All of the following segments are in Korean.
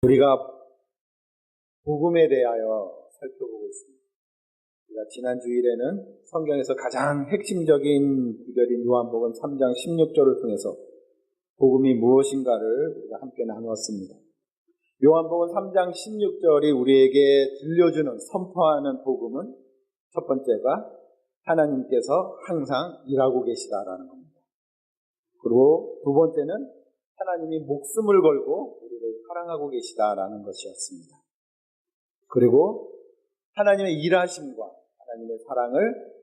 우리가 복음에 대하여 살펴보고 있습니다. 우리가 지난 주일에는 성경에서 가장 핵심적인 구절인 요한복음 3장 16절을 통해서 복음이 무엇인가를 우리가 함께 나누었습니다. 요한복음 3장 16절이 우리에게 들려주는, 선포하는 복음은 첫 번째가 하나님께서 항상 일하고 계시다라는 겁니다. 그리고 두 번째는 하나님이 목숨을 걸고 우리를 사랑하고 계시다라는 것이었습니다. 그리고 하나님의 일하심과 하나님의 사랑을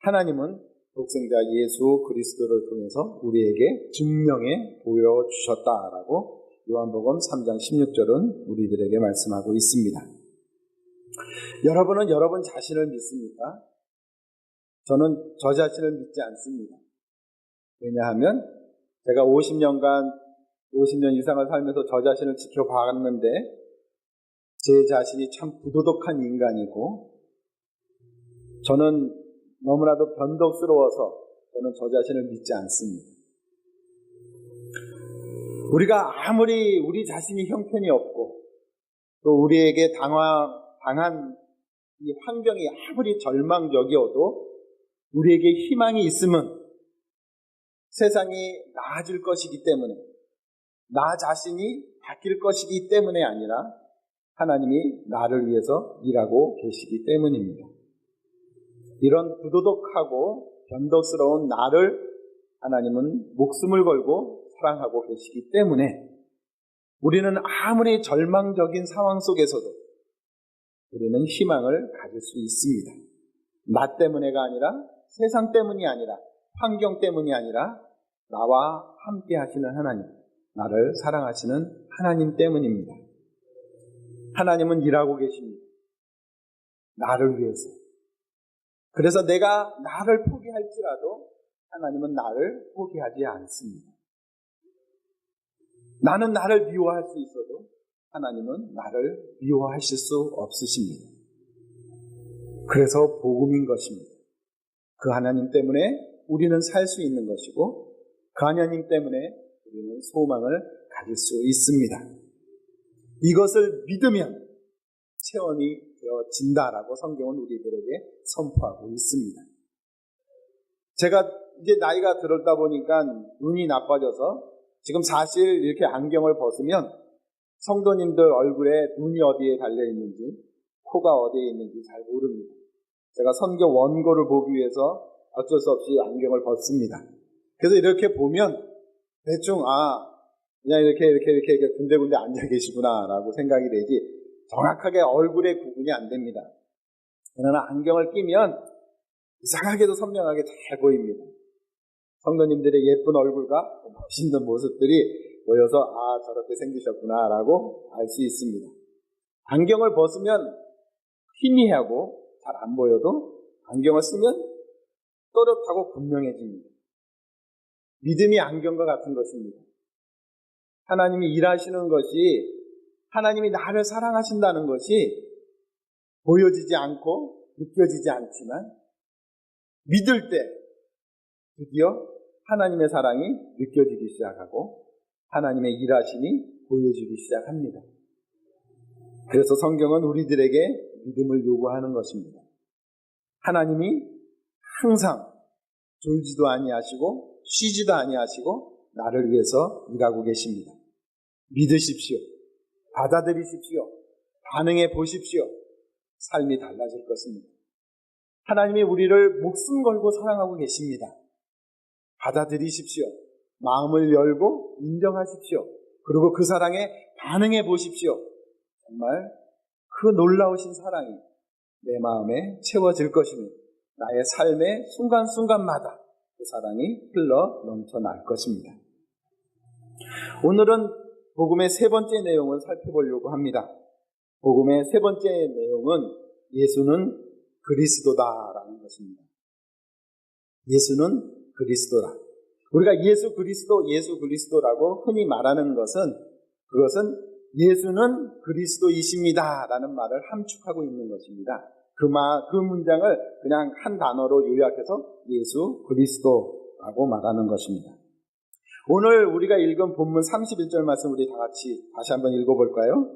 하나님은 독생자 예수 그리스도를 통해서 우리에게 증명해 보여주셨다라고 요한복음 3장 16절은 우리들에게 말씀하고 있습니다. 여러분은 여러분 자신을 믿습니까? 저는 저 자신을 믿지 않습니다. 왜냐하면 제가 50년 이상을 살면서 저 자신을 지켜봤는데 제 자신이 참 부도덕한 인간이고 저는 너무나도 변덕스러워서 저는 저 자신을 믿지 않습니다. 우리가 아무리 우리 자신이 형편이 없고 또 우리에게 당한 이 환경이 아무리 절망적이어도 우리에게 희망이 있으면 세상이 나아질 것이기 때문에 나 자신이 바뀔 것이기 때문에 아니라 하나님이 나를 위해서 일하고 계시기 때문입니다. 이런 부도덕하고 변덕스러운 나를 하나님은 목숨을 걸고 사랑하고 계시기 때문에 우리는 아무리 절망적인 상황 속에서도 우리는 희망을 가질 수 있습니다. 나 때문에가 아니라 세상 때문이 아니라 환경 때문이 아니라 나와 함께 하시는 하나님, 나를 사랑하시는 하나님 때문입니다. 하나님은 일하고 계십니다. 나를 위해서. 그래서 내가 나를 포기할지라도 하나님은 나를 포기하지 않습니다. 나는 나를 미워할 수 있어도 하나님은 나를 미워하실 수 없으십니다. 그래서 복음인 것입니다. 그 하나님 때문에 우리는 살 수 있는 것이고 그 하나님 때문에 우리는 소망을 가질 수 있습니다. 이것을 믿으면 체험이 되어진다라고 성경은 우리들에게 선포하고 있습니다. 제가 이제 나이가 들었다 보니까 눈이 나빠져서 지금 사실 이렇게 안경을 벗으면 성도님들 얼굴에 눈이 어디에 달려있는지 코가 어디에 있는지 잘 모릅니다. 제가 성경 원고를 보기 위해서 어쩔 수 없이 안경을 벗습니다. 그래서 이렇게 보면 대충 그냥 이렇게 군데군데 앉아 계시구나라고 생각이 되지 정확하게 얼굴에 구분이 안 됩니다. 그러나 안경을 끼면 이상하게도 선명하게 잘 보입니다. 성도님들의 예쁜 얼굴과 멋있는 모습들이 모여서 저렇게 생기셨구나라고 알 수 있습니다. 안경을 벗으면 희미하고 잘 안 보여도 안경을 쓰면 또렷하고 분명해집니다. 믿음이 안경과 같은 것입니다. 하나님이 일하시는 것이 하나님이 나를 사랑하신다는 것이 보여지지 않고 느껴지지 않지만 믿을 때 드디어 하나님의 사랑이 느껴지기 시작하고 하나님의 일하심이 보여지기 시작합니다. 그래서 성경은 우리들에게 믿음을 요구하는 것입니다. 하나님이 항상 졸지도 아니하시고 쉬지도 아니하시고 나를 위해서 일하고 계십니다. 믿으십시오. 받아들이십시오. 반응해 보십시오. 삶이 달라질 것입니다. 하나님이 우리를 목숨 걸고 사랑하고 계십니다. 받아들이십시오. 마음을 열고 인정하십시오. 그리고 그 사랑에 반응해 보십시오. 정말 그 놀라우신 사랑이 내 마음에 채워질 것이며 나의 삶의 순간순간마다 그 사랑이 흘러 넘쳐날 것입니다. 오늘은 복음의 세 번째 내용을 살펴보려고 합니다. 복음의 세 번째 내용은 예수는 그리스도다라는 것입니다. 예수는 그리스도다. 우리가 예수 그리스도라고 흔히 말하는 그것은 예수는 그리스도이십니다라는 말을 함축하고 있는 것입니다. 그 문장을 그냥 한 단어로 요약해서 예수 그리스도라고 말하는 것입니다. 오늘 우리가 읽은 본문 31절 말씀 우리 다 같이 다시 한번 읽어볼까요?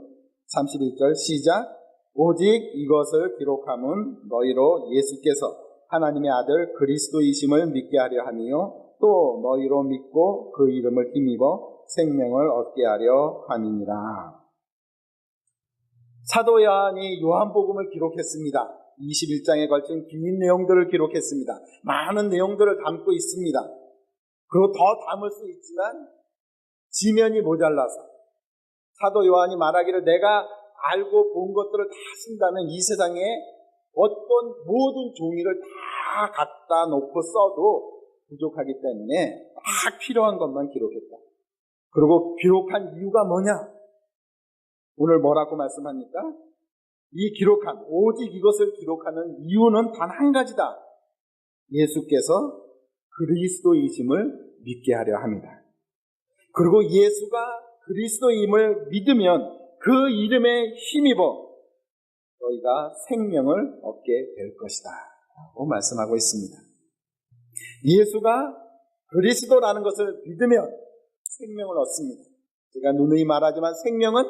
31절 시작. 오직 이것을 기록함은 너희로 예수께서 하나님의 아들 그리스도이심을 믿게 하려 함이요 또 너희로 믿고 그 이름을 힘입어 생명을 얻게 하려 함이니라. 사도 요한이 요한복음을 기록했습니다. 21장에 걸친 긴 내용들을 기록했습니다. 많은 내용들을 담고 있습니다. 그리고 더 담을 수 있지만 지면이 모자라서 사도 요한이 말하기를 내가 알고 본 것들을 다 쓴다면 이 세상에 어떤 모든 종이를 다 갖다 놓고 써도 부족하기 때문에 딱 필요한 것만 기록했다. 그리고 기록한 이유가 뭐냐? 오늘 뭐라고 말씀합니까? 이 기록한, 오직 이것을 기록하는 이유는 단 한 가지다. 예수께서 그리스도이심을 믿게 하려 합니다. 그리고 예수가 그리스도임을 믿으면 그 이름에 힘입어 너희가 생명을 얻게 될 것이다 라고 말씀하고 있습니다. 예수가 그리스도라는 것을 믿으면 생명을 얻습니다. 제가 누누이 말하지만 생명은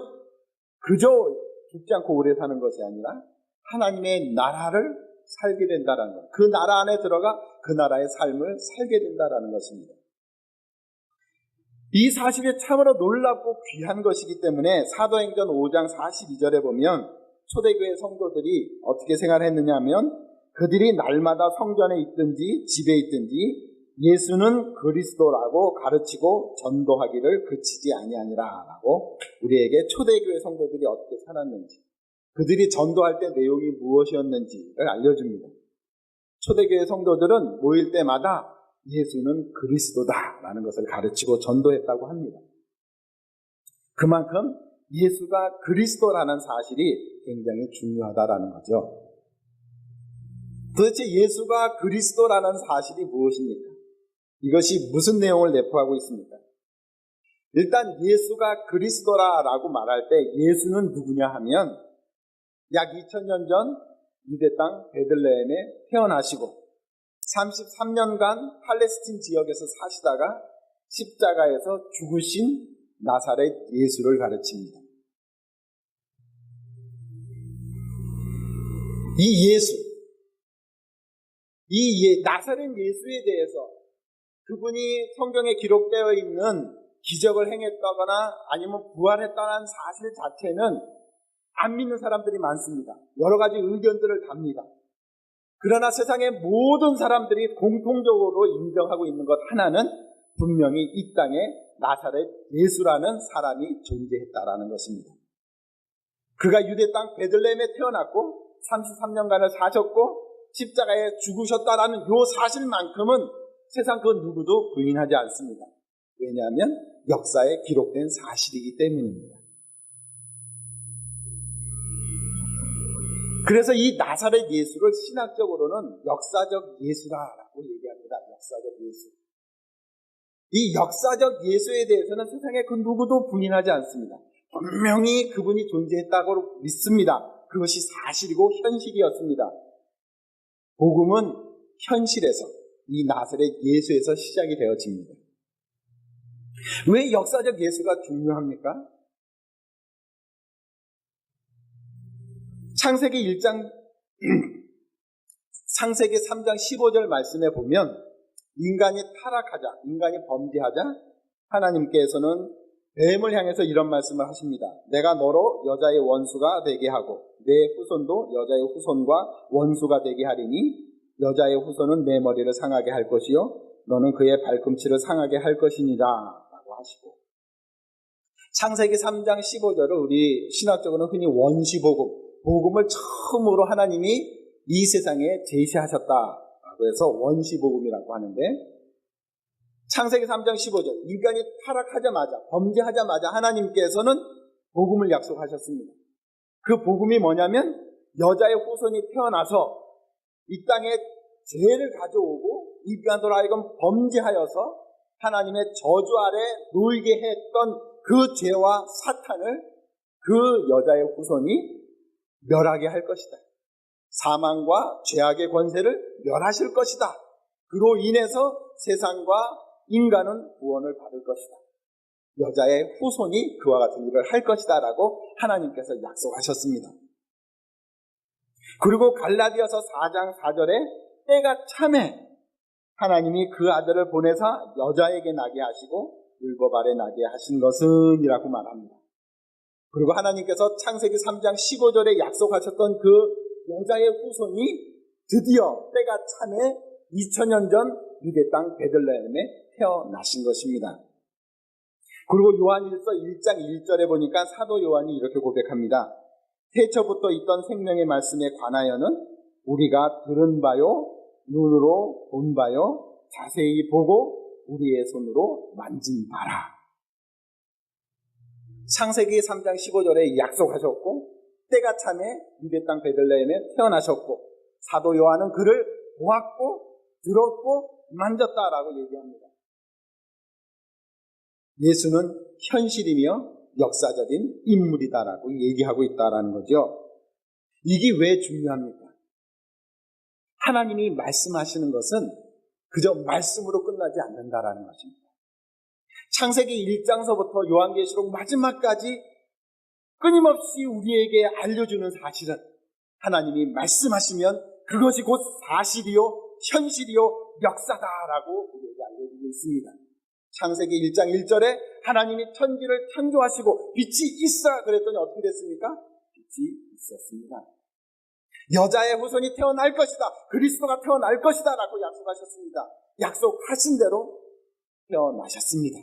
그저 죽지 않고 오래 사는 것이 아니라 하나님의 나라를 살게 된다는 것, 그 나라 안에 들어가 그 나라의 삶을 살게 된다는 것입니다. 이 사실이 참으로 놀랍고 귀한 것이기 때문에 사도행전 5장 42절에 보면 초대교회 성도들이 어떻게 생활했느냐 하면 그들이 날마다 성전에 있든지 집에 있든지 예수는 그리스도라고 가르치고 전도하기를 그치지 아니하니라 라고 우리에게 초대교회 성도들이 어떻게 살았는지, 그들이 전도할 때 내용이 무엇이었는지를 알려줍니다. 초대교회 성도들은 모일 때마다 예수는 그리스도다라는 것을 가르치고 전도했다고 합니다. 그만큼 예수가 그리스도라는 사실이 굉장히 중요하다라는 거죠. 도대체 예수가 그리스도라는 사실이 무엇입니까? 이것이 무슨 내용을 내포하고 있습니까? 일단 예수가 그리스도라고 말할 때 예수는 누구냐 하면 약 2000년 전 유대 땅 베들레헴에 태어나시고 33년간 팔레스틴 지역에서 사시다가 십자가에서 죽으신 나사렛 예수를 가르칩니다. 이 예수, 나사렛 예수에 대해서 그분이 성경에 기록되어 있는 기적을 행했다거나 아니면 부활했다는 사실 자체는 안 믿는 사람들이 많습니다. 여러 가지 의견들을 답니다. 그러나 세상의 모든 사람들이 공통적으로 인정하고 있는 것 하나는 분명히 이 땅에 나사렛 예수라는 사람이 존재했다라는 것입니다. 그가 유대 땅 베들레헴에 태어났고 33년간을 사셨고 십자가에 죽으셨다라는 이 사실만큼은 세상 그 누구도 부인하지 않습니다. 왜냐하면 역사에 기록된 사실이기 때문입니다. 그래서 이 나사렛 예수를 신학적으로는 역사적 예수라고 얘기합니다. 역사적 예수. 이 역사적 예수에 대해서는 세상에 그 누구도 부인하지 않습니다. 분명히 그분이 존재했다고 믿습니다. 그것이 사실이고 현실이었습니다. 복음은 현실에서 이 나사렛 예수에서 시작이 되어집니다. 왜 역사적 예수가 중요합니까? 창세기 3장 15절 말씀에 보면 인간이 타락하자, 인간이 범죄하자 하나님께서는 뱀을 향해서 이런 말씀을 하십니다. 내가 너로 여자의 원수가 되게 하고 내 후손도 여자의 후손과 원수가 되게 하리니 여자의 후손은 내 머리를 상하게 할 것이요 너는 그의 발꿈치를 상하게 할 것이니라 라고 하시고, 창세기 3장 15절을 우리 신학적으로는 흔히 원시복음, 복음을 처음으로 하나님이 이 세상에 제시하셨다라고 해서 원시복음이라고 하는데, 창세기 3장 15절, 인간이 타락하자마자, 범죄하자마자 하나님께서는 복음을 약속하셨습니다. 그 복음이 뭐냐면 여자의 후손이 태어나서 이 땅에 죄를 가져오고 인간으로 하여금 범죄하여서 하나님의 저주 아래 놓이게 했던 그 죄와 사탄을 그 여자의 후손이 멸하게 할 것이다. 사망과 죄악의 권세를 멸하실 것이다. 그로 인해서 세상과 인간은 구원을 받을 것이다. 여자의 후손이 그와 같은 일을 할 것이다 라고 하나님께서 약속하셨습니다. 그리고 갈라디아서 4장 4절에 때가 참에 하나님이 그 아들을 보내사 여자에게 나게 하시고 율법 아래 나게 하신 것은 이라고 말합니다. 그리고 하나님께서 창세기 3장 15절에 약속하셨던 그 여자의 후손이 드디어 때가 참에 2000년 전 유대 땅 베들레헴에 태어나신 것입니다. 그리고 요한일서 1장 1절에 보니까 사도 요한이 이렇게 고백합니다. 태초부터 있던 생명의 말씀에 관하여는 우리가 들은 바요, 눈으로 본 바요, 자세히 보고 우리의 손으로 만진 바라. 창세기 3장 15절에 약속하셨고 때가 참에 유대 땅 베들레헴에 태어나셨고 사도 요한은 그를 보았고 들었고 만졌다라고 얘기합니다. 예수는 현실이며 역사적인 인물이다라고 얘기하고 있다라는 거죠. 이게 왜 중요합니까? 하나님이 말씀하시는 것은 그저 말씀으로 끝나지 않는다라는 것입니다. 창세기 1장서부터 요한계시록 마지막까지 끊임없이 우리에게 알려주는 사실은 하나님이 말씀하시면 그것이 곧 사실이요, 현실이요, 역사다라고 우리에게 알려주고 있습니다. 창세기 1장 1절에 하나님이 천지를 창조하시고 빛이 있어 그랬더니 어떻게 됐습니까? 빛이 있었습니다. 여자의 후손이 태어날 것이다. 그리스도가 태어날 것이다 라고 약속하셨습니다. 약속하신 대로 태어나셨습니다.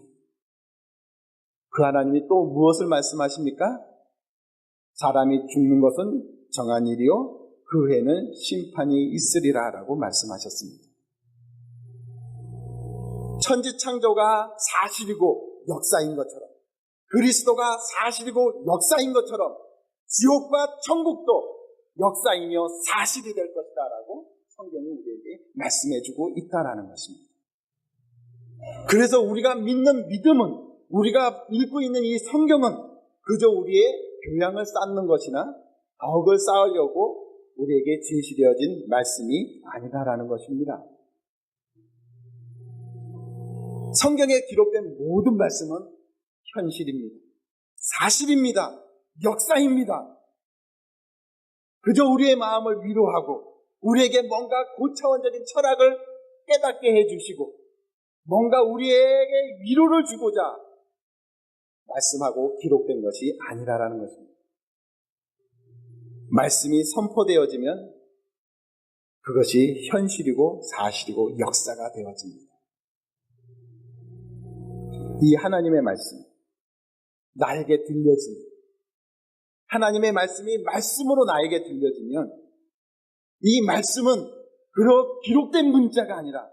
그 하나님이 또 무엇을 말씀하십니까? 사람이 죽는 것은 정한 일이요 그 해는 심판이 있으리라 라고 말씀하셨습니다. 천지 창조가 사실이고 역사인 것처럼 그리스도가 사실이고 역사인 것처럼 지옥과 천국도 역사이며 사실이 될 것이다 라고 성경이 우리에게 말씀해주고 있다라는 것입니다. 그래서 우리가 믿는 믿음은 우리가 읽고 있는 이 성경은 그저 우리의 교양을 쌓는 것이나 덕을 쌓으려고 우리에게 제시되어진 말씀이 아니다라는 것입니다. 성경에 기록된 모든 말씀은 현실입니다. 사실입니다. 역사입니다. 그저 우리의 마음을 위로하고 우리에게 뭔가 고차원적인 철학을 깨닫게 해주시고 뭔가 우리에게 위로를 주고자 말씀하고 기록된 것이 아니라는 것입니다. 말씀이 선포되어지면 그것이 현실이고 사실이고 역사가 되어집니다. 이 하나님의 말씀, 나에게 들려지는 하나님의 말씀이 말씀으로 나에게 들려지면 이 말씀은 그런 기록된 문자가 아니라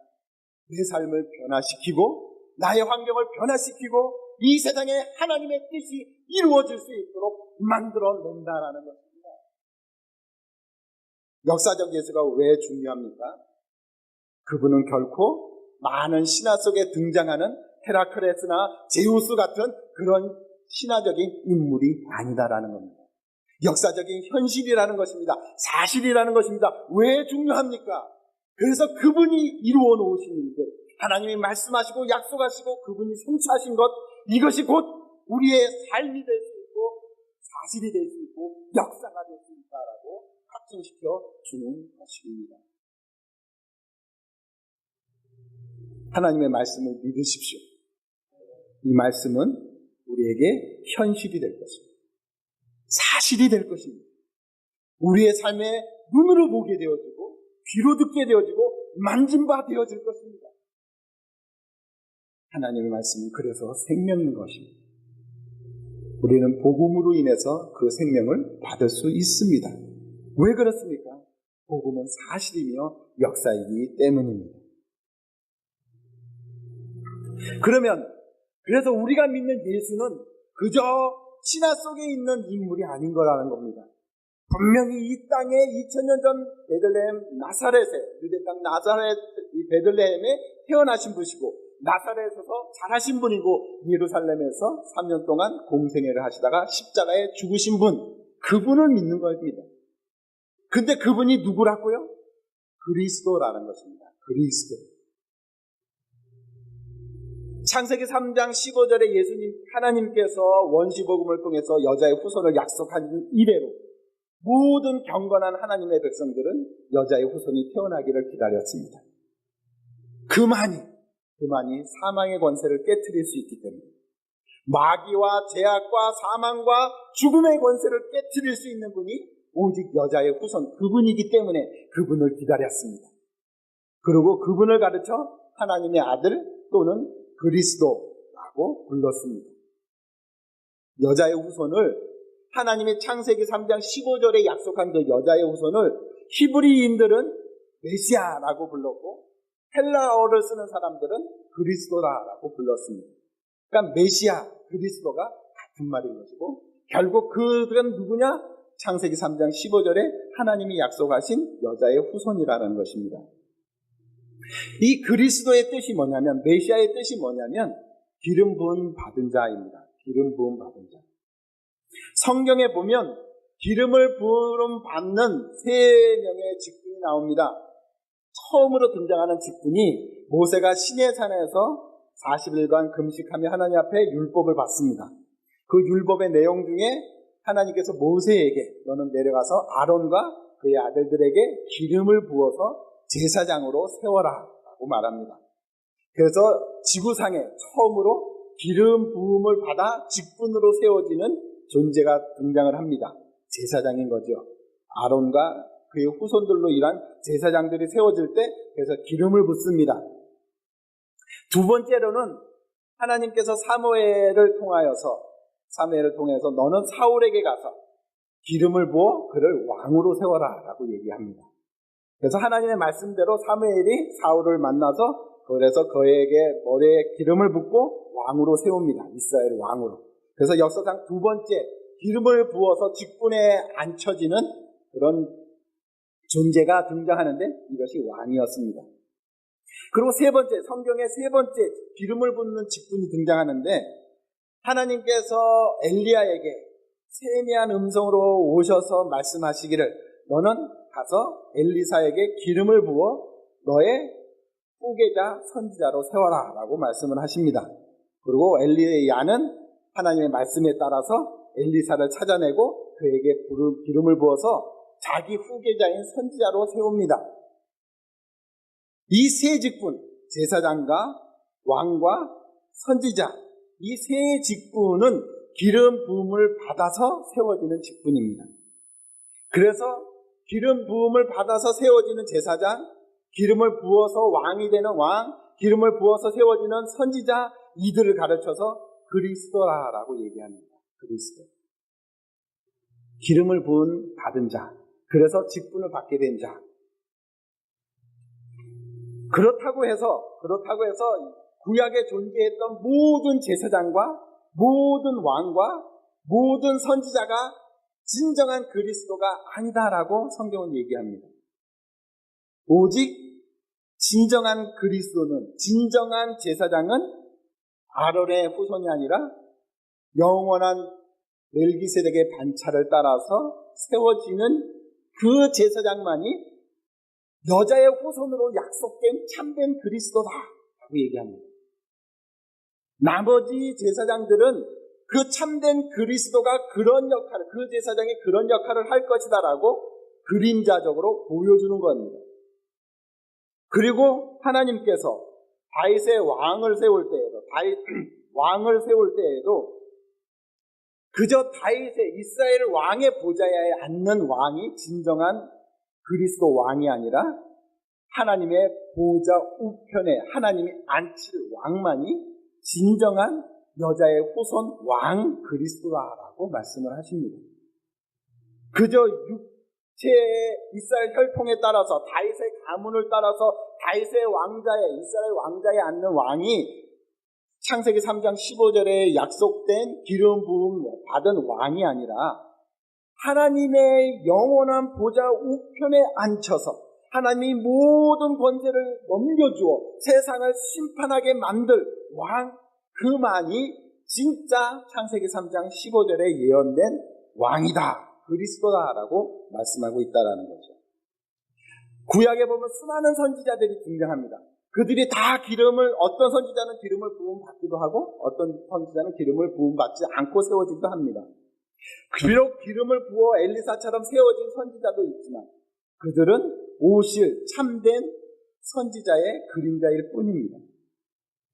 내 삶을 변화시키고 나의 환경을 변화시키고 이 세상에 하나님의 뜻이 이루어질 수 있도록 만들어낸다라는 것입니다. 역사적 예수가 왜 중요합니까? 그분은 결코 많은 신화 속에 등장하는 헤라클레스나 제우스 같은 그런 신화적인 인물이 아니다라는 겁니다. 역사적인 현실이라는 것입니다. 사실이라는 것입니다. 왜 중요합니까? 그래서 그분이 이루어 놓으신 일들, 하나님이 말씀하시고 약속하시고 그분이 성취하신 것, 이것이 곧 우리의 삶이 될 수 있고 사실이 될 수 있고 역사가 될 수 있다라고 확증시켜 주는 것입니다. 하나님의 말씀을 믿으십시오. 이 말씀은 우리에게 현실이 될 것입니다. 사실이 될 것입니다. 우리의 삶에 눈으로 보게 되어지고 귀로 듣게 되어지고 만진 바 되어질 것입니다. 하나님의 말씀은 그래서 생명인 것입니다. 우리는 복음으로 인해서 그 생명을 받을 수 있습니다. 왜 그렇습니까? 복음은 사실이며 역사이기 때문입니다. 그래서 우리가 믿는 예수는 그저 신화 속에 있는 인물이 아닌 거라는 겁니다. 분명히 이 땅에 2000년 전 베들레헴 나사렛에, 유대 땅 나사렛 이 베들레헴에 태어나신 분이시고 나사렛에서 자라신 분이고 예루살렘에서 3년 동안 공생애를 하시다가 십자가에 죽으신 분, 그분을 믿는 겁니다. 근데 그분이 누구라고요? 그리스도라는 것입니다. 그리스도. 창세기 3장 15절에 하나님께서 원시복음을 통해서 여자의 후손을 약속한 이래로 모든 경건한 하나님의 백성들은 여자의 후손이 태어나기를 기다렸습니다. 그만이 사망의 권세를 깨트릴 수 있기 때문에, 마귀와 죄악과 사망과 죽음의 권세를 깨트릴 수 있는 분이 오직 여자의 후손, 그분이기 때문에 그분을 기다렸습니다. 그리고 그분을 가르쳐 하나님의 아들 또는 그리스도라고 불렀습니다. 여자의 후손을, 하나님의 창세기 3장 15절에 약속한 그 여자의 후손을 히브리인들은 메시아라고 불렀고, 헬라어를 쓰는 사람들은 그리스도라고 불렀습니다. 그러니까 메시아, 그리스도가 같은 말인 것이고, 결국 그들은 누구냐? 창세기 3장 15절에 하나님이 약속하신 여자의 후손이라는 것입니다. 이 그리스도의 뜻이 뭐냐면, 메시아의 뜻이 뭐냐면 기름 부음 받은 자입니다. 기름 부음 받은 자. 성경에 보면 기름을 부음 받는 세 명의 직분이 나옵니다. 처음으로 등장하는 직분이 모세가 시내산에서 40일간 금식하며 하나님 앞에 율법을 받습니다. 그 율법의 내용 중에 하나님께서 모세에게 너는 내려가서 아론과 그의 아들들에게 기름을 부어서 제사장으로 세워라 라고 말합니다. 그래서 지구상에 처음으로 기름 부음을 받아 직분으로 세워지는 존재가 등장을 합니다. 제사장인 거죠. 아론과 그의 후손들로 일한 제사장들이 세워질 때 그래서 기름을 붓습니다. 두 번째로는 하나님께서 사무엘을 통해서 너는 사울에게 가서 기름을 부어 그를 왕으로 세워라 라고 얘기합니다. 그래서 하나님의 말씀대로 사무엘이 사울을 만나서 그래서 그에게 머리에 기름을 붓고 왕으로 세웁니다. 이스라엘 왕으로. 그래서 역사상 두 번째 기름을 부어서 직분에 앉혀지는 그런 존재가 등장하는데 이것이 왕이었습니다. 그리고 세 번째, 성경의 세 번째 기름을 붓는 직분이 등장하는데, 하나님께서 엘리야에게 세미한 음성으로 오셔서 말씀하시기를 너는 가서 엘리사에게 기름을 부어 너의 후계자 선지자로 세워라 라고 말씀을 하십니다. 그리고 엘리야는 하나님의 말씀에 따라서 엘리사를 찾아내고 그에게 기름을 부어서 자기 후계자인 선지자로 세웁니다. 이 세 직분, 제사장과 왕과 선지자, 이 세 직분은 기름 부음을 받아서 세워지는 직분입니다. 그래서 기름 부음을 받아서 세워지는 제사장, 기름을 부어서 왕이 되는 왕, 기름을 부어서 세워지는 선지자, 이들을 가르쳐서 그리스도라고 얘기합니다. 그리스도. 기름을 부은 받은 자, 그래서 직분을 받게 된 자. 그렇다고 해서 구약에 존재했던 모든 제사장과 모든 왕과 모든 선지자가 진정한 그리스도가 아니다라고 성경은 얘기합니다. 오직 진정한 그리스도는, 진정한 제사장은 아론의 후손이 아니라 영원한 멜기세덱의 반차를 따라서 세워지는 그 제사장만이 여자의 후손으로 약속된 참된 그리스도다라고 얘기합니다. 나머지 제사장들은 그 참된 그리스도가 그런 역할을, 그 제사장이 그런 역할을 할 것이다라고 그림자적으로 보여주는 겁니다. 그리고 하나님께서 다윗의 왕을 세울 때에도 그저 다윗의 이스라엘 왕의 보좌에 앉는 왕이 진정한 그리스도 왕이 아니라 하나님의 보좌 우편에 하나님이 앉힐 왕만이 진정한 여자의 후손 왕 그리스도라고 말씀을 하십니다. 그저 육체의 이스라엘 혈통에 따라서 다윗의 가문을 따라서 다윗의 왕자에, 이스라엘 왕자에 앉는 왕이 창세기 3장 15절에 약속된 기름 부음 받은 왕이 아니라 하나님의 영원한 보좌 우편에 앉혀서 하나님이 모든 권세를 넘겨주어 세상을 심판하게 만들 왕, 그만이 진짜 창세기 3장 15절에 예언된 왕이다, 그리스도다라고 말씀하고 있다는 거죠. 구약에 보면 수많은 선지자들이 등장합니다. 그들이 다 어떤 선지자는 기름을 부음받기도 하고 어떤 선지자는 기름을 부음받지 않고 세워지기도 합니다. 비록 기름을 부어 엘리사처럼 세워진 선지자도 있지만 그들은 오실 참된 선지자의 그림자일 뿐입니다.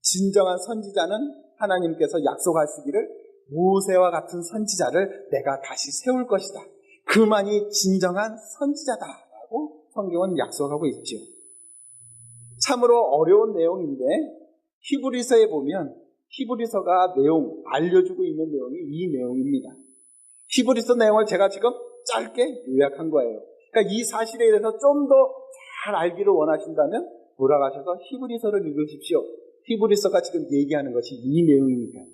진정한 선지자는 하나님께서 약속하시기를 모세와 같은 선지자를 내가 다시 세울 것이다. 그만이 진정한 선지자다라고 성경은 약속하고 있죠. 참으로 어려운 내용인데 히브리서에 보면 히브리서가 알려주고 있는 내용이 이 내용입니다. 히브리서 내용을 제가 지금 짧게 요약한 거예요. 그러니까 이 사실에 대해서 좀 더 잘 알기를 원하신다면 돌아가셔서 히브리서를 읽으십시오. 히브리서가 지금 얘기하는 것이 이 내용이니까요.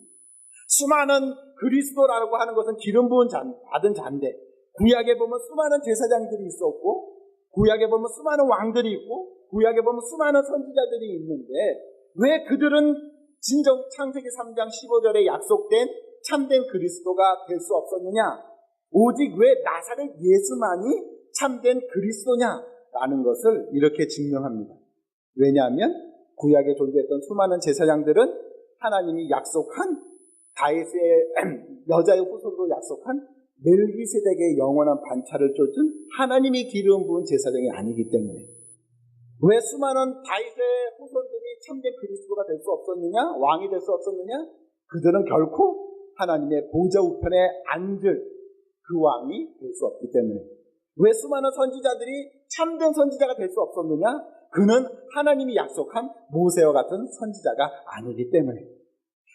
수많은 그리스도라고 하는 것은 기름 부은 받은 자인데 구약에 보면 수많은 제사장들이 있었고 구약에 보면 수많은 왕들이 있고 구약에 보면 수많은 선지자들이 있는데 왜 그들은 진정 창세기 3장 15절에 약속된 참된 그리스도가 될 수 없었느냐? 오직 왜 나사렛 예수만이 참된 그리스도냐라는 것을 이렇게 증명합니다. 왜냐하면 구약에 존재했던 수많은 제사장들은 하나님이 약속한 다윗의 여자의 후손으로 약속한 멜기세덱의 영원한 반차를 쫓은 하나님이 기름 부은 제사장이 아니기 때문에 왜 수많은 다윗의 후손들이 참된 그리스도가 될 수 없었느냐? 왕이 될 수 없었느냐? 그들은 결코 하나님의 보좌 우편에 앉을 그 왕이 될 수 없기 때문에 왜 수많은 선지자들이 참된 선지자가 될 수 없었느냐? 그는 하나님이 약속한 모세와 같은 선지자가 아니기 때문에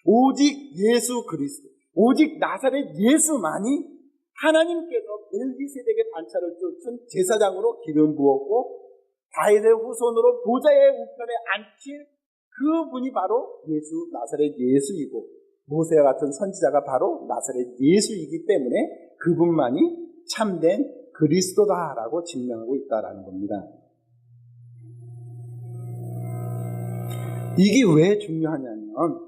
오직 예수 그리스도, 오직 나사렛 예수만이 하나님께서 멜기세덱의 반차를 쫓은 제사장으로 기름 부었고 다윗의 후손으로 보좌의 우편에 앉힐 그분이 바로 나사렛 예수이고 모세와 같은 선지자가 바로 나사렛 예수이기 때문에 그분만이 참된 그리스도다라고 증명하고 있다라는 겁니다. 이게 왜 중요하냐면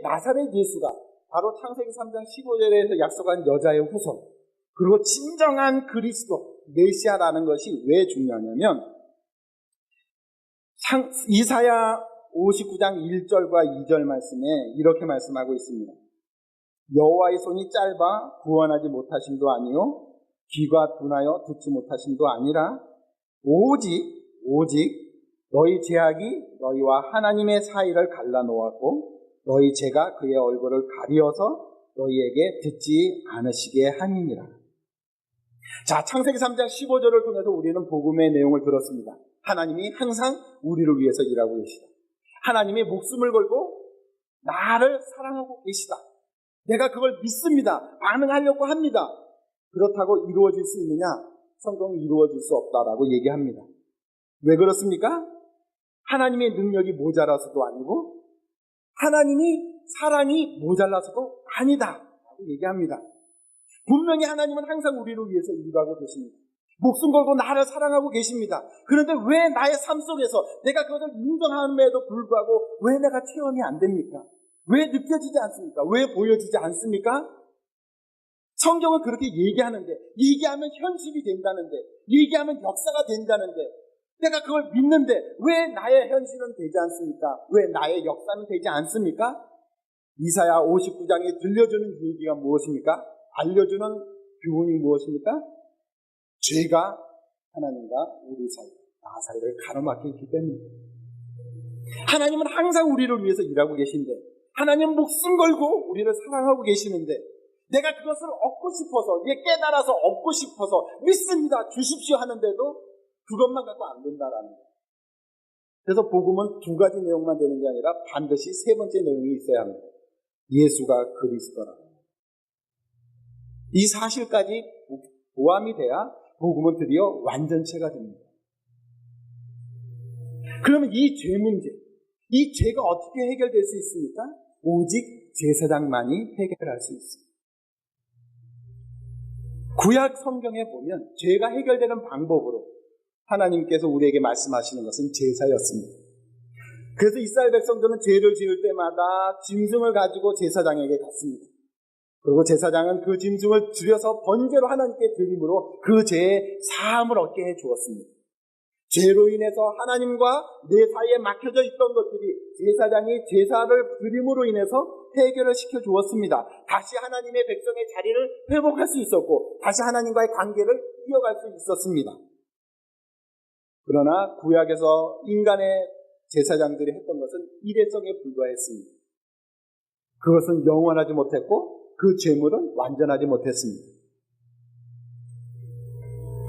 나사렛 예수가 바로 창세기 3장 15절에서 약속한 여자의 후손 그리고 진정한 그리스도 메시아라는 것이 왜 중요하냐면 이사야 59장 1절과 2절 말씀에 이렇게 말씀하고 있습니다. 여호와의 손이 짧아 구원하지 못하심도 아니요 귀가 둔하여 듣지 못하심도 아니라 오직 너희 죄악이 너희와 하나님의 사이를 갈라놓았고 너희 죄가 그의 얼굴을 가리어서 너희에게 듣지 않으시게 함이니라. 자, 창세기 3장 15절을 통해서 우리는 복음의 내용을 들었습니다. 하나님이 항상 우리를 위해서 일하고 계시다. 하나님이 목숨을 걸고 나를 사랑하고 계시다. 내가 그걸 믿습니다. 반응하려고 합니다. 그렇다고 이루어질 수 있느냐? 성경은 이루어질 수 없다라고 얘기합니다. 왜 그렇습니까? 하나님의 능력이 모자라서도 아니고 하나님이 사랑이 모자라서도 아니다 라고 얘기합니다. 분명히 하나님은 항상 우리를 위해서 일하고 계십니다. 목숨 걸고 나를 사랑하고 계십니다. 그런데 왜 나의 삶 속에서 내가 그것을 인정함에도 불구하고 왜 내가 체험이 안 됩니까? 왜 느껴지지 않습니까? 왜 보여지지 않습니까? 성경은 그렇게 얘기하는데, 얘기하면 현실이 된다는데, 얘기하면 역사가 된다는데, 내가 그걸 믿는데 왜 나의 현실은 되지 않습니까? 왜 나의 역사는 되지 않습니까? 이사야 59장이 들려주는 얘기가 무엇입니까? 알려주는 교훈이 무엇입니까? 죄가 하나님과 우리 사이, 나 사이를 가로막혀 있기 때문입니다. 하나님은 항상 우리를 위해서 일하고 계신데 하나님은 목숨 걸고 우리를 사랑하고 계시는데 내가 그것을 얻고 싶어서, 깨달아서 얻고 싶어서 믿습니다, 주십시오 하는데도 그것만 갖고 안 된다라는 거예요. 그래서 복음은 두 가지 내용만 되는 게 아니라 반드시 세 번째 내용이 있어야 합니다. 예수가 그리스도라. 이 사실까지 포함이 돼야 복음은 드디어 완전체가 됩니다. 그러면 이 죄 문제, 이 죄가 어떻게 해결될 수 있습니까? 오직 제사장만이 해결할 수 있습니다. 구약 성경에 보면 죄가 해결되는 방법으로 하나님께서 우리에게 말씀하시는 것은 제사였습니다. 그래서 이스라엘 백성들은 죄를 지을 때마다 짐승을 가지고 제사장에게 갔습니다. 그리고 제사장은 그 짐승을 들여서 번제로 하나님께 드림으로 그 죄의 사함을 얻게 해 주었습니다. 죄로 인해서 하나님과 내 사이에 막혀져 있던 것들이 제사장이 제사를 드림으로 인해서 해결을 시켜 주었습니다. 다시 하나님의 백성의 자리를 회복할 수 있었고 다시 하나님과의 관계를 이어갈 수 있었습니다. 그러나 구약에서 인간의 제사장들이 했던 것은 일회성에 불과했습니다. 그것은 영원하지 못했고 그 제물은 완전하지 못했습니다.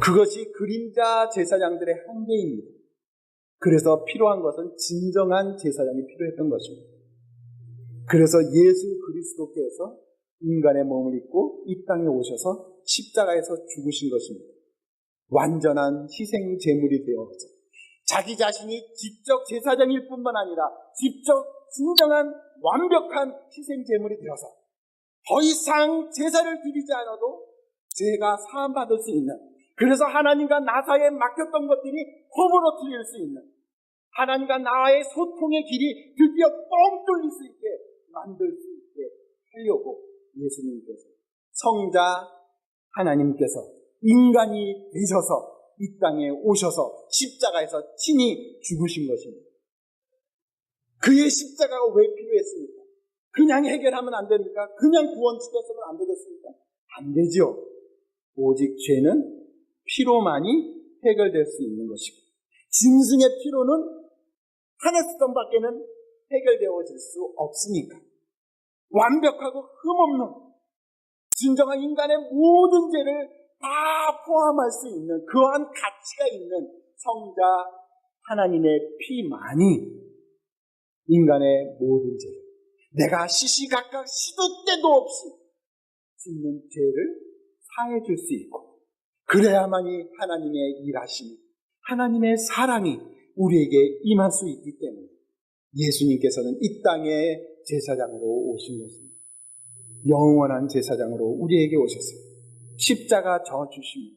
그것이 그림자 제사장들의 한계입니다. 그래서 필요한 것은 진정한 제사장이 필요했던 것입니다. 그래서 예수 그리스도께서 인간의 몸을 입고 이 땅에 오셔서 십자가에서 죽으신 것입니다. 완전한 희생 제물이 되어서 자기 자신이 직접 제사장일 뿐만 아니라 직접 진정한 완벽한 희생 제물이 되어서 더 이상 제사를 드리지 않아도 죄가 사함받을 수 있는, 그래서 하나님과 나 사이에 막혔던 것들이 허물어 드릴 수 있는, 하나님과 나의 소통의 길이 드디어 뻥 뚫릴 수 있게 만들 수 있게 하려고 예수님께서, 성자 하나님께서 인간이 되셔서 이 땅에 오셔서 십자가에서 친히 죽으신 것입니다. 그의 십자가가 왜 필요했습니까? 그냥 해결하면 안 됩니까? 그냥 구원시켰으면 안 되겠습니까? 안 되죠. 오직 죄는 피로만이 해결될 수 있는 것이고, 짐승의 피로는 하늘성밖에는 해결되어질 수 없으니까 완벽하고 흠없는 진정한 인간의 모든 죄를 다 포함할 수 있는 그러한 가치가 있는 성자 하나님의 피만이 인간의 모든 죄를, 내가 시시각각 시도 때도 없이 짓는 죄를 사해 줄 수 있고, 그래야만이 하나님의 일하심이, 하나님의 사랑이 우리에게 임할 수 있기 때문에 예수님께서는 이 땅에 제사장으로 오신 것입니다. 영원한 제사장으로 우리에게 오셨습니다. 십자가 져 주십니다.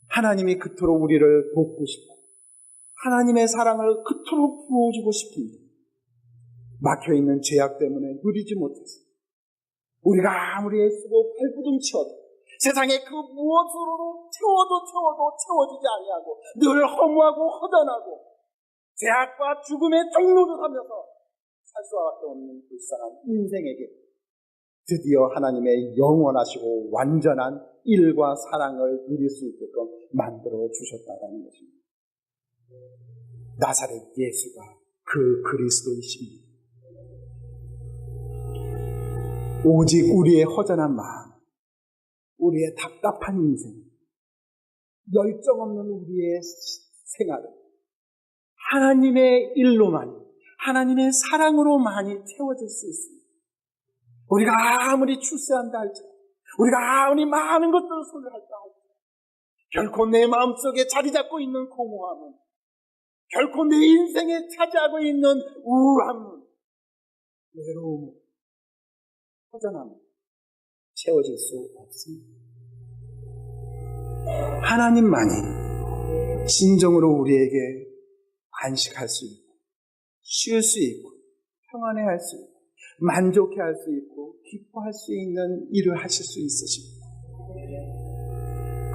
하나님이 그토록 우리를 돕고 싶고 하나님의 사랑을 그토록 부어주고 싶습니다. 막혀있는 죄악 때문에 누리지 못해서 우리가 아무리 애쓰고 발부둥 치어도 세상에 그 무엇으로도 채워도 채워지지 아니하고 늘 허무하고 허전하고 죄악과 죽음의 종로를 하면서 살 수밖에 없는 불쌍한 인생에게 드디어 하나님의 영원하시고 완전한 일과 사랑을 누릴 수 있게끔 만들어 주셨다는 것입니다. 나사렛 예수가 그 그리스도이십니다. 오직 우리의 허전한 마음, 우리의 답답한 인생, 열정 없는 우리의 생활을 하나님의 일로만이, 하나님의 사랑으로만이 채워질 수 있습니다. 우리가 아무리 출세한다 할지라도, 우리가 아무리 많은 것들을 소유할다 할지라도 결코 내 마음속에 자리 잡고 있는 공허함은, 결코 내 인생에 차지하고 있는 우울함은, 외로움은, 허전함은 채워질 수 없습니다. 하나님만이 진정으로 우리에게 안식할 수 있고, 쉴 수 있고, 평안해할 수 있고, 만족해할 수 있고, 기뻐할 수 있는 일을 하실 수 있으십니다.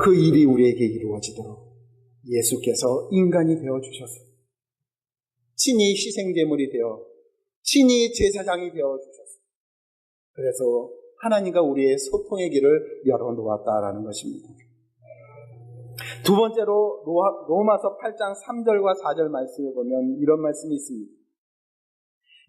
그 일이 우리에게 이루어지도록 예수께서 인간이 되어주셔서 친히 희생제물이 되어 친히 제사장이 되어주셔서, 그래서 하나님과 우리의 소통의 길을 열어놓았다라는 것입니다. 두 번째로 로마서 8장 3절과 4절 말씀을 보면 이런 말씀이 있습니다.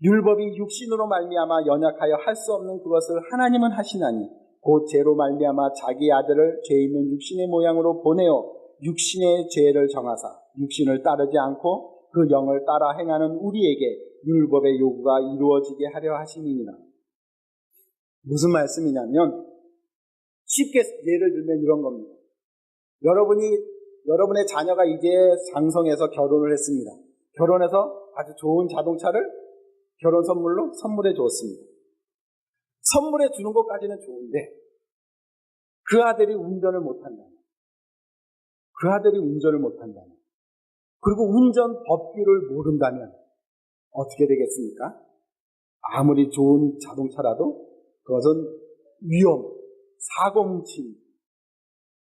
율법이 육신으로 말미암아 연약하여 할 수 없는 그것을 하나님은 하시나니 곧 죄로 말미암아 자기 아들을 죄 있는 육신의 모양으로 보내어 육신의 죄를 정하사 육신을 따르지 않고 그 영을 따라 행하는 우리에게 율법의 요구가 이루어지게 하려 하심이니라. 무슨 말씀이냐면 쉽게 예를 들면 이런 겁니다. 여러분의 자녀가 이제 장성해서 결혼을 했습니다. 결혼해서 아주 좋은 자동차를 결혼 선물로 선물해 주었습니다. 선물해 주는 것까지는 좋은데 그 아들이 운전을 못한다면, 그리고 운전 법규를 모른다면 어떻게 되겠습니까? 아무리 좋은 자동차라도 그것은 위험, 사고 뭉침,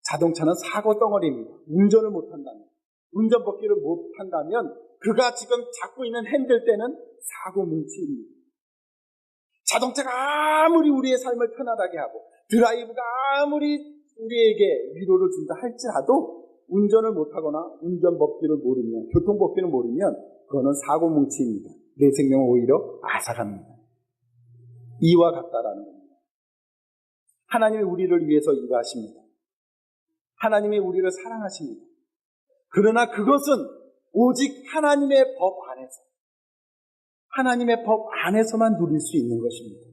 자동차는 사고 덩어리입니다. 운전을 못한다면 운전법규를 못한다면 그가 지금 잡고 있는 핸들대는 사고뭉치입니다. 자동차가 아무리 우리의 삶을 편안하게 하고 드라이브가 아무리 우리에게 위로를 준다 할지라도 운전을 못하거나 운전법규를 모르면, 교통법규를 모르면 그거는 사고뭉치입니다. 내 생명은 오히려 앗아갑니다. 이와 같다라는 겁니다. 하나님이 우리를 위해서 일하십니다. 하나님이 우리를 사랑하십니다. 그러나 그것은 오직 하나님의 법 안에서, 하나님의 법 안에서만 누릴 수 있는 것입니다.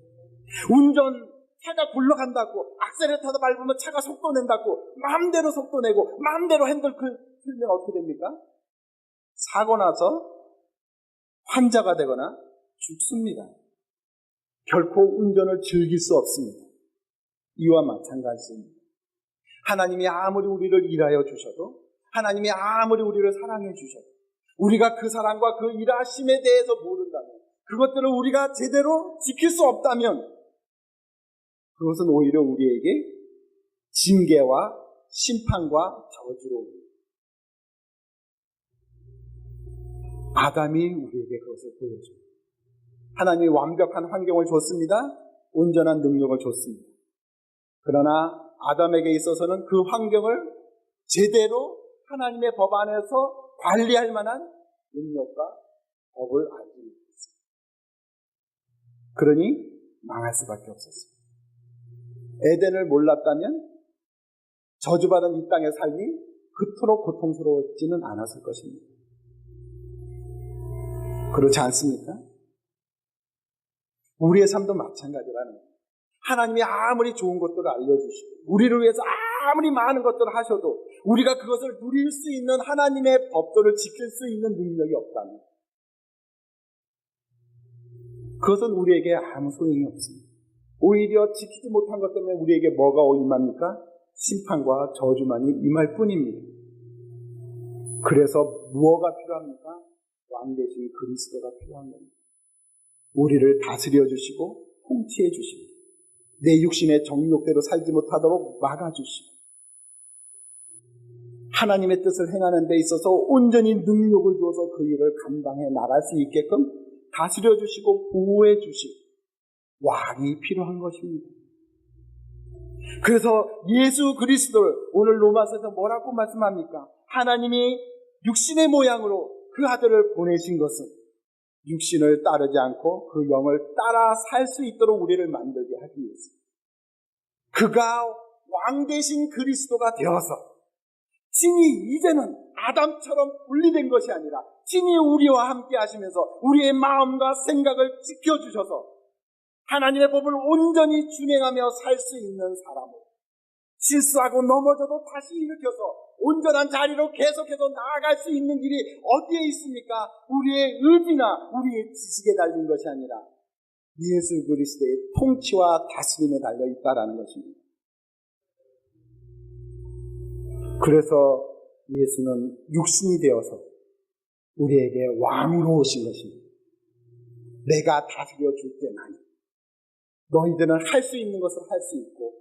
차가 굴러간다고 악셀레터도 밟으면 차가 속도 낸다고 마음대로 속도 내고 마음대로 핸들 틀면 어떻게 됩니까? 사고 나서 환자가 되거나 죽습니다. 결코 운전을 즐길 수 없습니다. 이와 마찬가지입니다. 하나님이 아무리 우리를 일하여 주셔도, 하나님이 아무리 우리를 사랑해 주셔도 우리가 그 사랑과 그 일하심에 대해서 모른다면, 그것들을 우리가 제대로 지킬 수 없다면 그것은 오히려 우리에게 징계와 심판과 저주로 옵니다. 아담이 우리에게 그것을 보여줍니다. 하나님이 완벽한 환경을 줬습니다. 온전한 능력을 줬습니다. 그러나 아담에게 있어서는 그 환경을 제대로 하나님의 법 안에서 관리할 만한 능력과 법을 알지 못했습니다. 그러니 망할 수밖에 없었습니다. 에덴을 몰랐다면 저주받은 이 땅의 삶이 그토록 고통스러웠지는 않았을 것입니다. 그렇지 않습니까? 우리의 삶도 마찬가지라는 거예요. 하나님이 아무리 좋은 것들을 알려주시고 우리를 위해서 아무리 많은 것들을 하셔도 우리가 그것을 누릴 수 있는 하나님의 법도를 지킬 수 있는 능력이 없다면 그것은 우리에게 아무 소용이 없습니다. 오히려 지키지 못한 것 때문에 우리에게 뭐가 임합니까? 심판과 저주만이 임할 뿐입니다. 그래서 무엇가 필요합니까? 왕 대신 그리스도가 필요한 겁니다. 우리를 다스려 주시고 통치해 주시고 내 육신의 정욕대로 살지 못하도록 막아주시고 하나님의 뜻을 행하는 데 있어서 온전히 능력을 주어서 그 일을 감당해 나갈 수 있게끔 다스려 주시고 보호해 주시고 왕이 필요한 것입니다. 그래서 예수 그리스도를 오늘 로마서에서 뭐라고 말씀합니까? 하나님이 육신의 모양으로 그 아들을 보내신 것은 육신을 따르지 않고 그 영을 따라 살 수 있도록 우리를 만들게 하기 위해서 그가 왕 대신 그리스도가 되어서 친히 이제는 아담처럼 분리된 것이 아니라 친히 우리와 함께 하시면서 우리의 마음과 생각을 지켜주셔서 하나님의 법을 온전히 준행하며 살 수 있는 사람으로 실수하고 넘어져도 다시 일으켜서 온전한 자리로 계속해서 나아갈 수 있는 길이 어디에 있습니까? 우리의 의지나 우리의 지식에 달린 것이 아니라 예수 그리스도의 통치와 다스림에 달려 있다라는 것입니다. 그래서 예수는 육신이 되어서 우리에게 왕으로 오신 것입니다. 내가 다스려 줄 때만이 너희들은 할 수 있는 것을 할 수 있고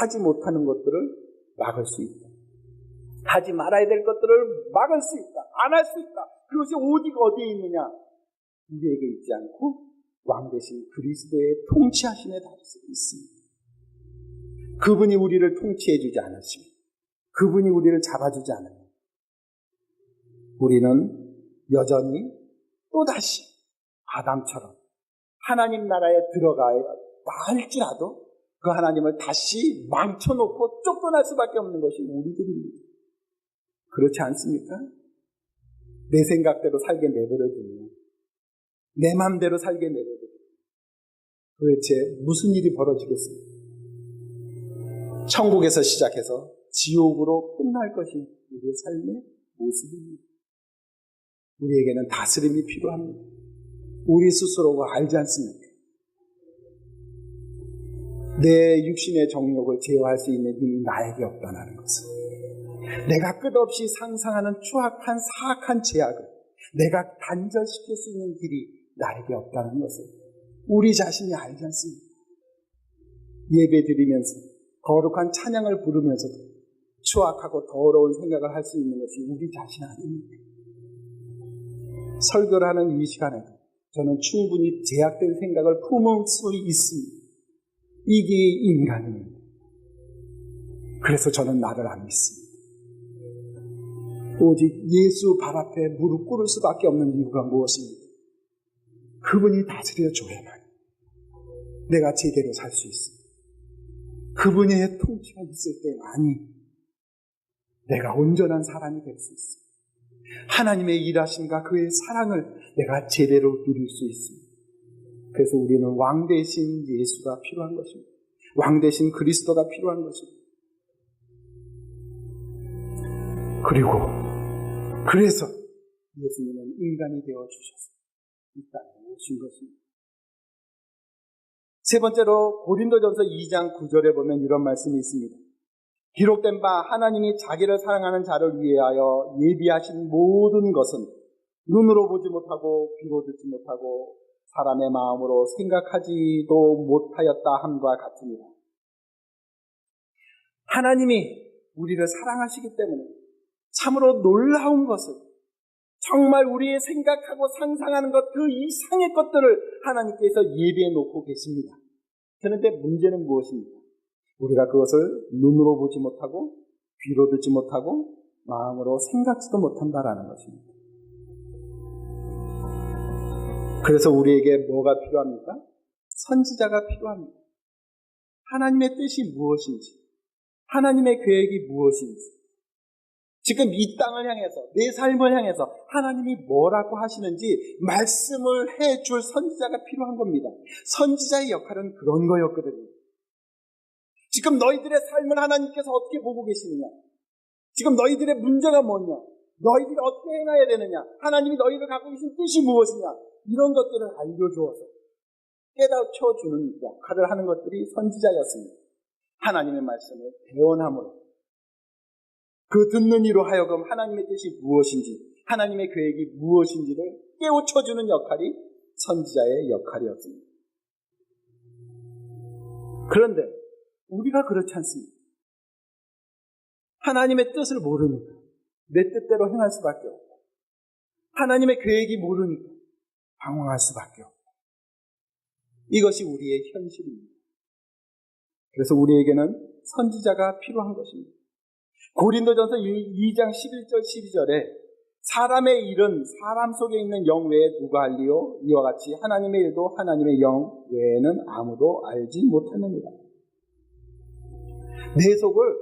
하지 못하는 것들을 막을 수 있다. 하지 말아야 될 것들을 막을 수 있다. 안 할 수 있다. 그것이 오직 어디에 있느냐? 우리에게 있지 않고 왕 대신 그리스도의 통치하심에 달려 있습니다. 그분이 우리를 통치해 주지 않으시면 그분이 우리를 잡아주지 않으면 우리는 여전히 또다시 아담처럼 하나님 나라에 들어가야 할지라도 그 하나님을 다시 망쳐놓고 쫓겨날 수밖에 없는 것이 우리들입니다. 그렇지 않습니까? 내 생각대로 살게 내버려두면 내 마음대로 살게 내버려두면 도대체 무슨 일이 벌어지겠습니까? 천국에서 시작해서 지옥으로 끝날 것이 우리의 삶의 모습입니다. 우리에게는 다스림이 필요합니다. 우리 스스로가 알지 않습니까? 내 육신의 정욕을 제어할 수 있는 힘이 나에게 없다는 것을, 내가 끝없이 상상하는 추악한 사악한 죄악을 내가 단절시킬 수 있는 길이 나에게 없다는 것을 우리 자신이 알지 않습니까? 예배 드리면서 거룩한 찬양을 부르면서도 추악하고 더러운 생각을 할 수 있는 것이 우리 자신 아닙니까? 설교를 하는 이 시간에도 저는 충분히 제약된 생각을 품을 수 있습니다. 이게 인간입니다. 그래서 저는 나를 안 믿습니다. 오직 예수 발 앞에 무릎 꿇을 수밖에 없는 이유가 무엇입니까? 그분이 다스려 줘야만 내가 제대로 살 수 있습니다. 그분의 통치가 있을 때만이 내가 온전한 사람이 될 수 있습니다. 하나님의 일하심과 그의 사랑을 내가 제대로 누릴 수 있습니다. 그래서 우리는 왕 대신 예수가 필요한 것입니다. 왕 대신 그리스도가 필요한 것입니다. 그래서 예수님은 인간이 되어주셔서 이 땅에 오신 것입니다. 세 번째로 고린도전서 2장 9절에 보면 이런 말씀이 있습니다. 기록된 바 하나님이 자기를 사랑하는 자를 위하여 예비하신 모든 것은 눈으로 보지 못하고 귀로 듣지 못하고 사람의 마음으로 생각하지도 못하였다 함과 같으니라. 하나님이 우리를 사랑하시기 때문에 참으로 놀라운 것을, 정말 우리의 생각하고 상상하는 것 그 이상의 것들을 하나님께서 예비해 놓고 계십니다. 그런데 문제는 무엇입니까? 우리가 그것을 눈으로 보지 못하고 귀로 듣지 못하고 마음으로 생각지도 못한다라는 것입니다. 그래서 우리에게 뭐가 필요합니까? 선지자가 필요합니다. 하나님의 뜻이 무엇인지, 하나님의 계획이 무엇인지, 지금 이 땅을 향해서, 내 삶을 향해서 하나님이 뭐라고 하시는지 말씀을 해줄 선지자가 필요한 겁니다. 선지자의 역할은 그런 거였거든요. 지금 너희들의 삶을 하나님께서 어떻게 보고 계시느냐? 지금 너희들의 문제가 뭐냐? 너희들이 어떻게 행해야 되느냐? 하나님이 너희를 갖고 계신 뜻이 무엇이냐? 이런 것들을 알려주어서 깨닫혀주는 역할을 하는 것들이 선지자였습니다. 하나님의 말씀을 대언함으로 그 듣는 이로 하여금 하나님의 뜻이 무엇인지, 하나님의 계획이 무엇인지를 깨우쳐주는 역할이 선지자의 역할이었습니다. 그런데 우리가 그렇지 않습니다. 하나님의 뜻을 모르니까 내 뜻대로 행할 수밖에 없고, 하나님의 계획이 모르니까 방황할 수밖에 없고, 이것이 우리의 현실입니다. 그래서 우리에게는 선지자가 필요한 것입니다. 고린도전서 2장 11절 12절에 사람의 일은 사람 속에 있는 영 외에 누가 알리요? 이와 같이 하나님의 일도 하나님의 영 외에는 아무도 알지 못하느니라. 내 속을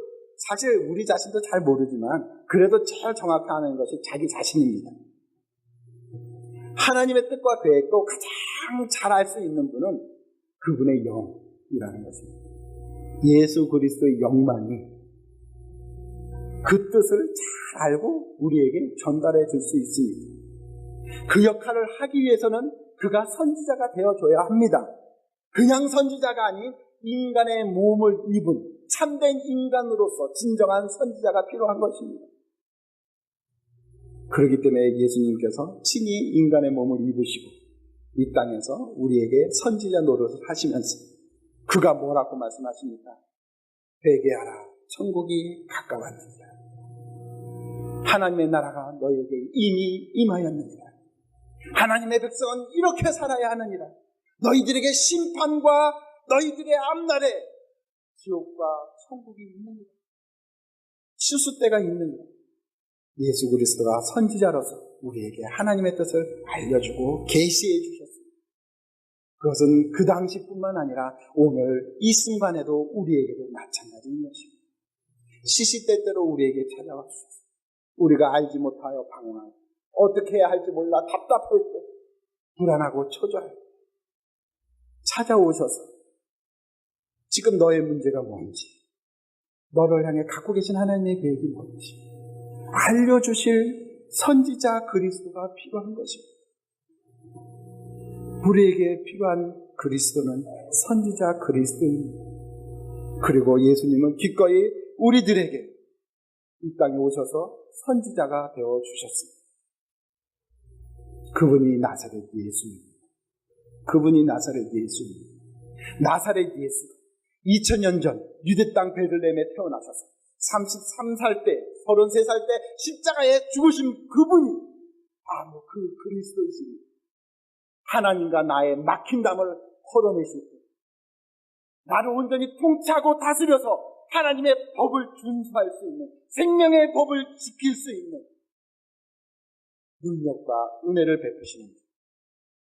사실 우리 자신도 잘 모르지만 그래도 제일 정확히 아는 것이 자기 자신입니다. 하나님의 뜻과 계획도 가장 잘 알 수 있는 분은 그분의 영이라는 것입니다. 예수 그리스도의 영만이 그 뜻을 잘 알고 우리에게 전달해 줄 수 있습니다. 그 역할을 하기 위해서는 그가 선지자가 되어줘야 합니다. 그냥 선지자가 아닌 인간의 몸을 입은 참된 인간으로서 진정한 선지자가 필요한 것입니다. 그렇기 때문에 예수님께서 친히 인간의 몸을 입으시고 이 땅에서 우리에게 선지자 노릇을 하시면서 그가 뭐라고 말씀하십니까? 회개하라, 천국이 가까웠느니라. 하나님의 나라가 너에게 이미 임하였느니라. 하나님의 백성은 이렇게 살아야 하느니라. 너희들에게 심판과 너희들의 앞날에 지옥과 천국이 있느니라. 실수 때가 있느니라. 예수 그리스도가 선지자로서 우리에게 하나님의 뜻을 알려주고 계시해 주셨습니다. 그것은 그 당시뿐만 아니라 오늘 이 순간에도 우리에게도 마찬가지인 것입니다. 시시때때로 우리에게 찾아와 주셨습니다. 우리가 알지 못하여 방황하고 어떻게 해야 할지 몰라 답답할 때 불안하고 초조할 때 찾아오셔서 지금 너의 문제가 뭔지, 너를 향해 갖고 계신 하나님의 계획이 뭔지 알려주실 선지자 그리스도가 필요한 것입니다. 우리에게 필요한 그리스도는 선지자 그리스도입니다. 그리고 예수님은 기꺼이 우리들에게 이 땅에 오셔서 선지자가 되어주셨습니다. 그분이 나사렛 예수입니다. 그분이 나사렛 예수입니다. 나사렛 예수가 2000년 전 유대 땅 베들레헴에 태어나셔서 33살 때, 33살 때 십자가에 죽으신 그분이 바로 그 그리스도이십니다. 하나님과 나의 막힌 담을 털어내실 때, 나를 온전히 통치하고 다스려서 하나님의 법을 준수할 수 있는, 생명의 법을 지킬 수 있는 능력과 은혜를 베푸시는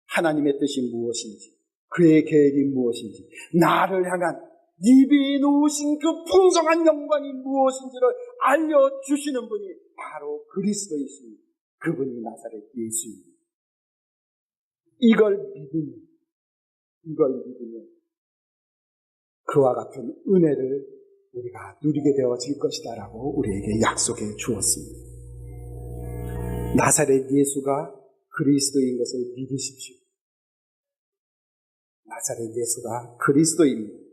하나님의 뜻이 무엇인지, 그의 계획이 무엇인지, 나를 향한 입이 놓으신 그 풍성한 영광이 무엇인지를 알려주시는 분이 바로 그리스도이십니다. 그분이 나사렛 예수입니다. 이걸 믿으면 그와 같은 은혜를 우리가 누리게 되어질 것이다라고 우리에게 약속해 주었습니다. 나사렛 예수가 그리스도인 것을 믿으십시오. 나사렛 예수가 그리스도입니다.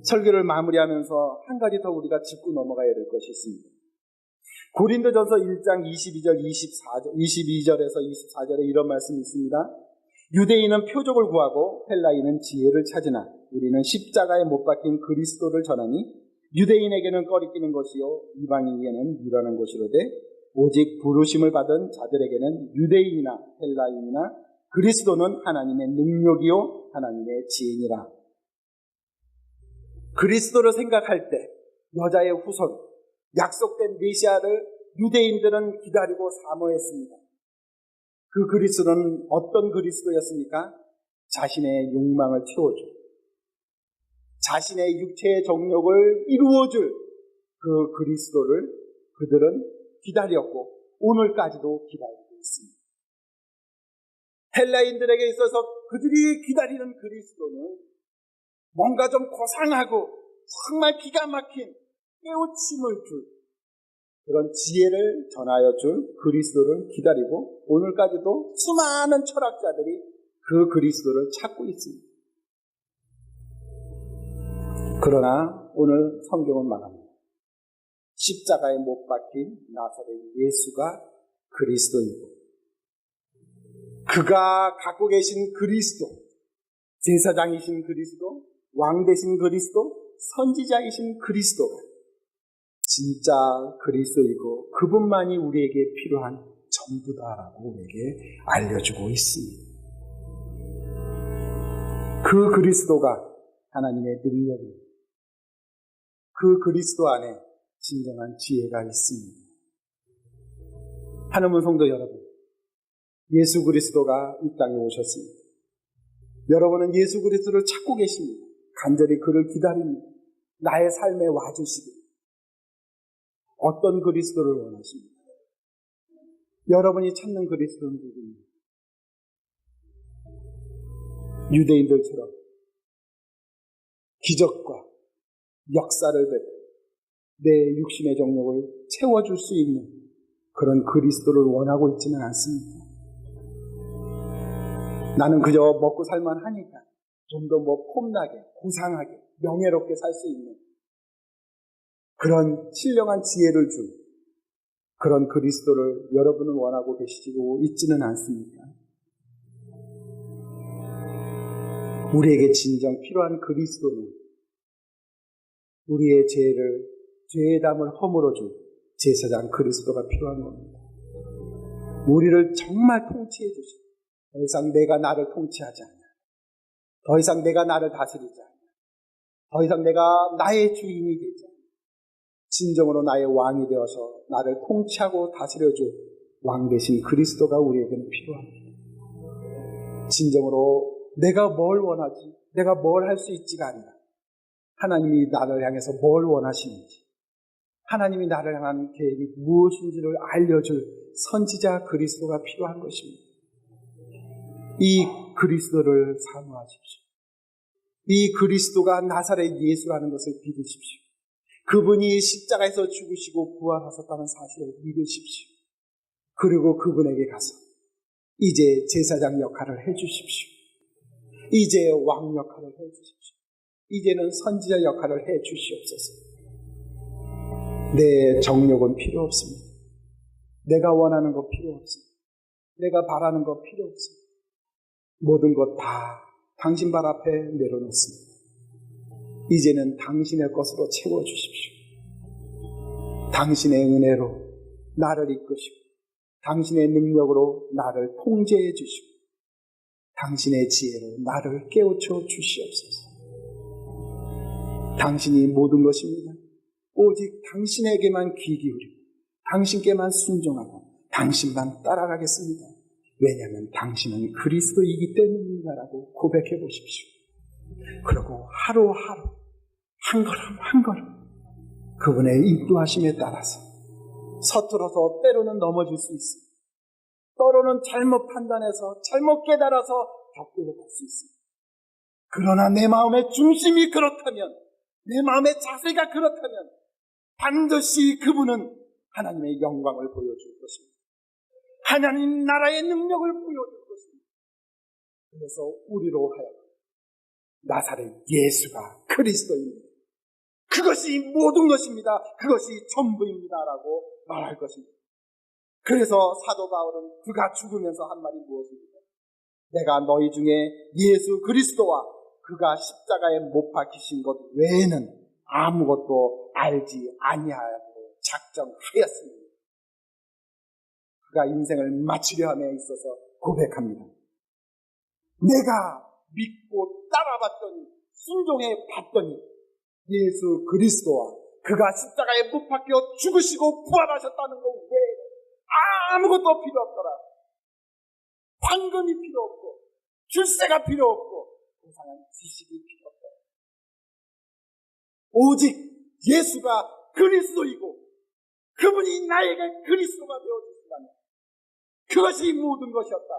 설교를 마무리하면서 한 가지 더 우리가 짚고 넘어가야 될 것이 있습니다. 고린도전서 1장 22절에서 24절에 이런 말씀이 있습니다. 유대인은 표적을 구하고 헬라인은 지혜를 찾으나 우리는 십자가에 못 박힌 그리스도를 전하니 유대인에게는 꺼리끼는 것이요 이방인에게는 미련한 것이로되 오직 부르심을 받은 자들에게는 유대인이나 헬라인이나 그리스도는 하나님의 능력이요 하나님의 지혜니라. 그리스도를 생각할 때 여자의 후손, 약속된 메시아를 유대인들은 기다리고 사모했습니다. 그 그리스도는 어떤 그리스도였습니까? 자신의 욕망을 채워줄, 자신의 육체의 정욕을 이루어줄 그 그리스도를 그들은 기다렸고 오늘까지도 기다리고 있습니다. 헬라인들에게 있어서 그들이 기다리는 그리스도는 뭔가 좀 고상하고 정말 기가 막힌 깨우침을 줄 그런 지혜를 전하여 줄 그리스도를 기다리고 오늘까지도 수많은 철학자들이 그 그리스도를 찾고 있습니다. 그러나 오늘 성경은 말합니다. 십자가에 못 박힌 나사렛 예수가 그리스도이고 그가 갖고 계신 그리스도, 제사장이신 그리스도, 왕 되신 그리스도, 선지자이신 그리스도가 진짜 그리스도이고 그분만이 우리에게 필요한 전부다라고 우리에게 알려주고 있습니다. 그 그리스도가 하나님의 능력입니다. 그 그리스도 안에 진정한 지혜가 있습니다. 하나님 성도 여러분, 예수 그리스도가 이 땅에 오셨습니다. 여러분은 예수 그리스도를 찾고 계십니다. 간절히 그를 기다립니다. 나의 삶에 와주시길. 어떤 그리스도를 원하십니까? 여러분이 찾는 그리스도는 누구입니까? 유대인들처럼 기적과 역사를 베풀어 내 육신의 정욕을 채워줄 수 있는 그런 그리스도를 원하고 있지는 않습니다. 나는 그저 먹고 살만 하니까 좀 더 폼나게, 고상하게, 명예롭게 살 수 있는 그런 신령한 지혜를 준 그런 그리스도를 여러분은 원하고 계시고 있지는 않습니까? 우리에게 진정 필요한 그리스도는 우리의 죄의 담을 허물어줄 제사장 그리스도가 필요한 겁니다. 우리를 정말 통치해 주시고 더 이상 내가 나를 통치하지 않냐, 더 이상 내가 나를 다스리지 않냐, 더 이상 내가 나의 주인이 되지 않냐, 진정으로 나의 왕이 되어서 나를 통치하고 다스려줄 왕 되신 그리스도가 우리에게는 필요합니다. 진정으로 내가 뭘 원하지, 내가 뭘 할 수 있지가 아니라 하나님이 나를 향해서 뭘 원하시는지, 하나님이 나를 향한 계획이 무엇인지를 알려줄 선지자 그리스도가 필요한 것입니다. 이 그리스도를 사모하십시오. 이 그리스도가 나사렛 예수라는 것을 믿으십시오. 그분이 십자가에서 죽으시고 부활하셨다는 사실을 믿으십시오. 그리고 그분에게 가서 이제 제사장 역할을 해주십시오. 이제 왕 역할을 해주십시오. 이제는 선지자 역할을 해주시옵소서. 내 정욕은 필요 없습니다. 내가 원하는 거 필요 없습니다. 내가 바라는 거 필요 없습니다. 모든 것 다 당신 발 앞에 내려놓습니다. 이제는 당신의 것으로 채워주십시오. 당신의 은혜로 나를 이끄시고 당신의 능력으로 나를 통제해 주시고 당신의 지혜로 나를 깨우쳐 주시옵소서. 당신이 모든 것입니다. 오직 당신에게만 귀 기울이고 당신께만 순종하고 당신만 따라가겠습니다. 왜냐하면 당신은 그리스도이기 때문입니다라고 고백해 보십시오. 그리고 하루하루 한 걸음 한 걸음 그분의 인도하심에 따라서 서툴어서 때로는 넘어질 수 있습니다. 때로는 잘못 판단해서 잘못 깨달아서 벽돌로 갈 수 있습니다. 그러나 내 마음의 중심이 그렇다면, 내 마음의 자세가 그렇다면 반드시 그분은 하나님의 영광을 보여줄 것입니다. 하나님 나라의 능력을 보여줄 것입니다. 그래서 우리로 하여금 나사렛 예수가 그리스도입니다. 그것이 모든 것입니다. 그것이 전부입니다라고 말할 것입니다. 그래서 사도 바울은 그가 죽으면서 한 말이 무엇입니까? 내가 너희 중에 예수 그리스도와 그가 십자가에 못 박히신 것 외에는 아무것도 알지 아니하고 작정하였습니다. 그가 인생을 마치려 함에 있어서 고백합니다. 내가 믿고 따라봤더니 순종해 봤더니 예수 그리스도와 그가 십자가에 못 박혀 죽으시고 부활하셨다는 것 외에 아무것도 필요 없더라. 황금이 필요 없고 출세가 필요 없고 이상한 지식이 필요 없다. 오직 예수가 그리스도이고 그분이 나에게 그리스도가 되어주신다면 그것이 모든 것이었다.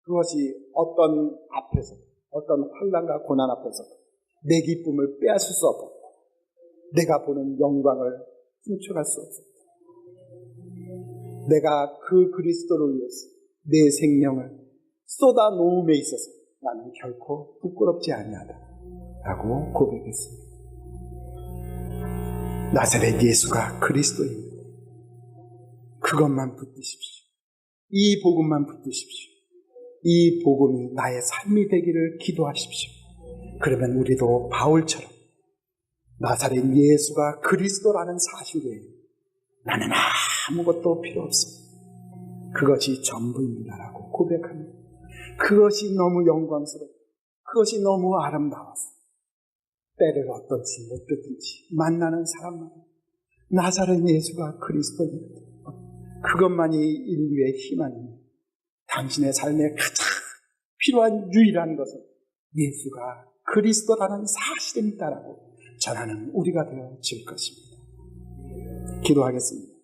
그것이 어떤 앞에서 어떤 환난과 고난 앞에서 내 기쁨을 빼앗을 수 없고 내가 보는 영광을 훔쳐갈 수 없습니다. 내가 그 그리스도를 위해서 내 생명을 쏟아 놓음에 있어서 나는 결코 부끄럽지 아니하다 라고 고백했습니다. 나사렛 예수가 그리스도입니다. 그것만 붙드십시오. 이 복음만 붙드십시오. 이 복음이 나의 삶이 되기를 기도하십시오. 그러면 우리도 바울처럼 나사렛 예수가 그리스도라는 사실에 나는 아무것도 필요 없습니다. 그것이 전부입니다라고 고백합니다. 그것이 너무 영광스럽고 그것이 너무 아름다워서 때를 어떤지 못 듣든지 만나는 사람마다 나사렛 예수가 그리스도입니다. 그것만이 인류의 희망입니다. 당신의 삶에 가장 필요한 유일한 것은 예수가 그리스도라는 사실입니다라고 전하는 우리가 되어질 것입니다. 기도하겠습니다.